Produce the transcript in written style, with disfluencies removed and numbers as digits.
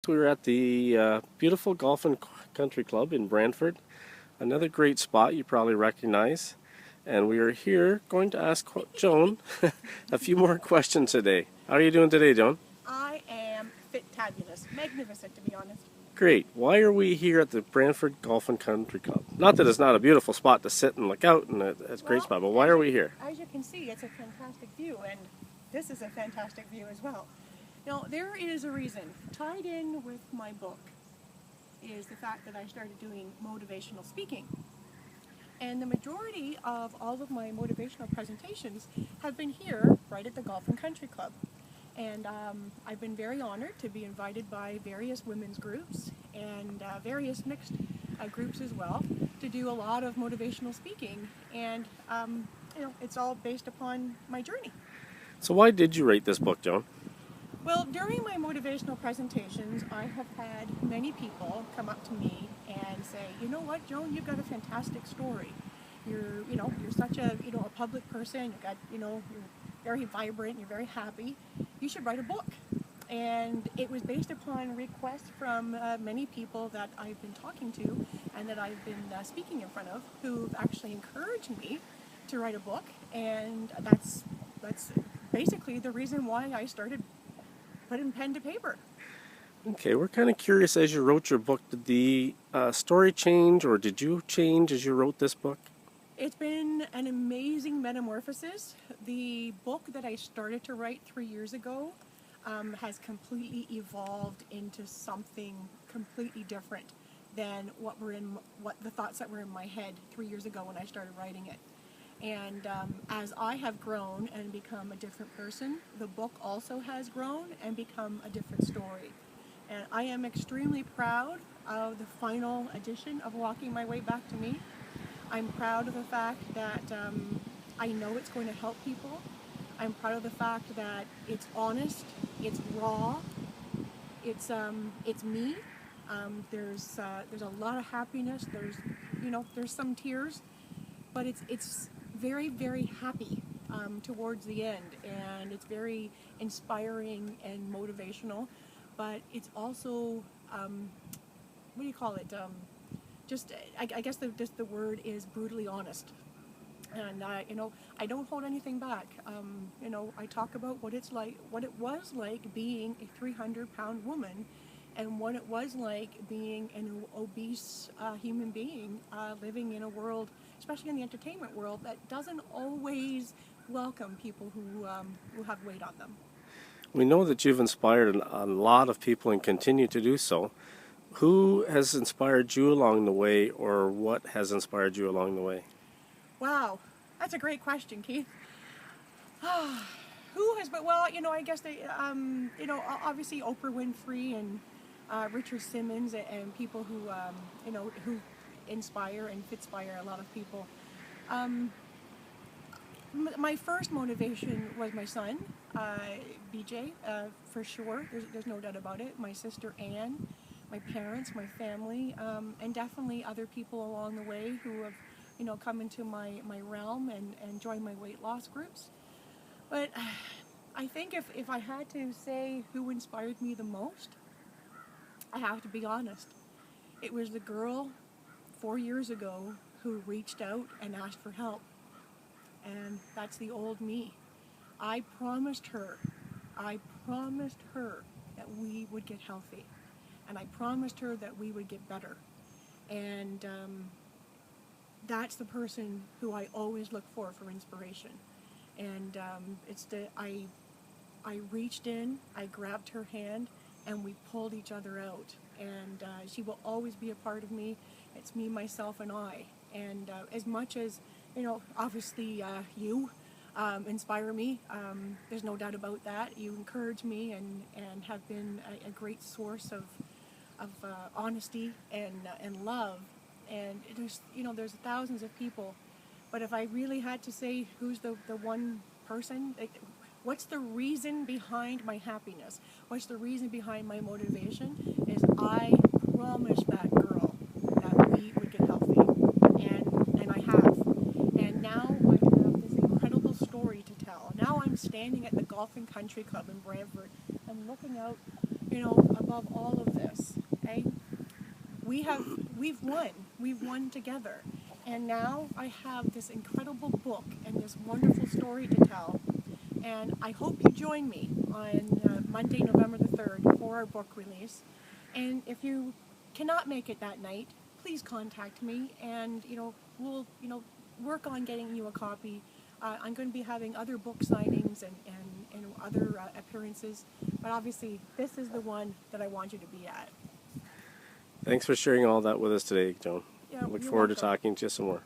We're at the beautiful Golf and Country Club in Brantford. Another great spot you probably recognize. And we are here going to ask Joan a few more questions today. How are you doing today, Joan? I am fit-tabulous, magnificent to be honest. Great. Why are we here at the Brantford Golf and Country Club? Not that it's not a beautiful spot to sit and look out, and it's a great spot, but why are we here? As you can see, it's a fantastic view, and this is a fantastic view as well. Now, there is a reason. Tied in with my book is the fact that I started doing motivational speaking. And the majority of all of my motivational presentations have been here, right at the Golf and Country Club. And I've been very honored to be invited by various women's groups and various mixed groups as well to do a lot of motivational speaking. And it's all based upon my journey. So why did you write this book, Joan? Well, during my motivational presentations, I have had many people come up to me and say, you know what, Joan, you've got a fantastic story. You're such a public person. You've got, you're very vibrant. You're very happy. You should write a book. And it was based upon requests from many people that I've been talking to and that I've been speaking in front of, who've actually encouraged me to write a book. And that's basically the reason why I started putting pen to paper. Okay, we're kind of curious as you wrote your book, did the story change or did you change as you wrote this book? It's been an amazing metamorphosis. The book that I started to write 3 years ago has completely evolved into something completely different than what the thoughts that were in my head 3 years ago when I started writing it. And as I have grown and become a different person, the book also has grown and become a different story. And I am extremely proud of the final edition of Walking My Way Back to Me. I'm proud of the fact that I know it's going to help people. I'm proud of the fact that it's honest, it's raw, it's me. There's a lot of happiness. There's some tears, but it's very, very happy towards the end, and it's very inspiring and motivational. But it's also what do you call it? I guess the word is brutally honest. And I don't hold anything back. I talk about what it was like being a 300-pound woman, and what it was like being an obese human being living in a world, especially in the entertainment world, that doesn't always welcome people who have weight on them. We know that you've inspired a lot of people and continue to do so. Who has inspired you along the way, or what has inspired you along the way? Wow, that's a great question, Keith. Who has, but well, I guess they, obviously Oprah Winfrey and Richard Simmons and people who inspire and fitspire a lot of people. My first motivation was my son, BJ, for sure. There's no doubt about it. My sister Anne, my parents, my family, and definitely other people along the way who have, come into my realm and joined my weight loss groups. But I think if I had to say who inspired me the most, I have to be honest. It was the girl 4 years ago who reached out and asked for help. And that's the old me. I promised her that we would get healthy. And I promised her that we would get better. And that's the person who I always look for inspiration. And I reached in, I grabbed her hand, and we pulled each other out. And she will always be a part of me. It's me, myself, and I. And as much as, obviously you inspire me, there's no doubt about that. You encourage me and have been a great source of honesty and love. And there's thousands of people. But if I really had to say who's the one person, what's the reason behind my happiness? What's the reason behind my motivation? Is I promised that girl that we would get healthy. And I have. And now I have this incredible story to tell. Now I'm standing at the Golf and Country Club in Brantford. I'm looking out above all of this, okay? We've won together. And now I have this incredible book and this wonderful story to tell. And I hope you join me on Monday, November the 3rd for our book release. And if you cannot make it that night, please contact me and, we'll, work on getting you a copy. I'm going to be having other book signings and other appearances, but obviously this is the one that I want you to be at. Thanks for sharing all that with us today, Joan. Yeah, Look you're forward to welcome. talking to you some more.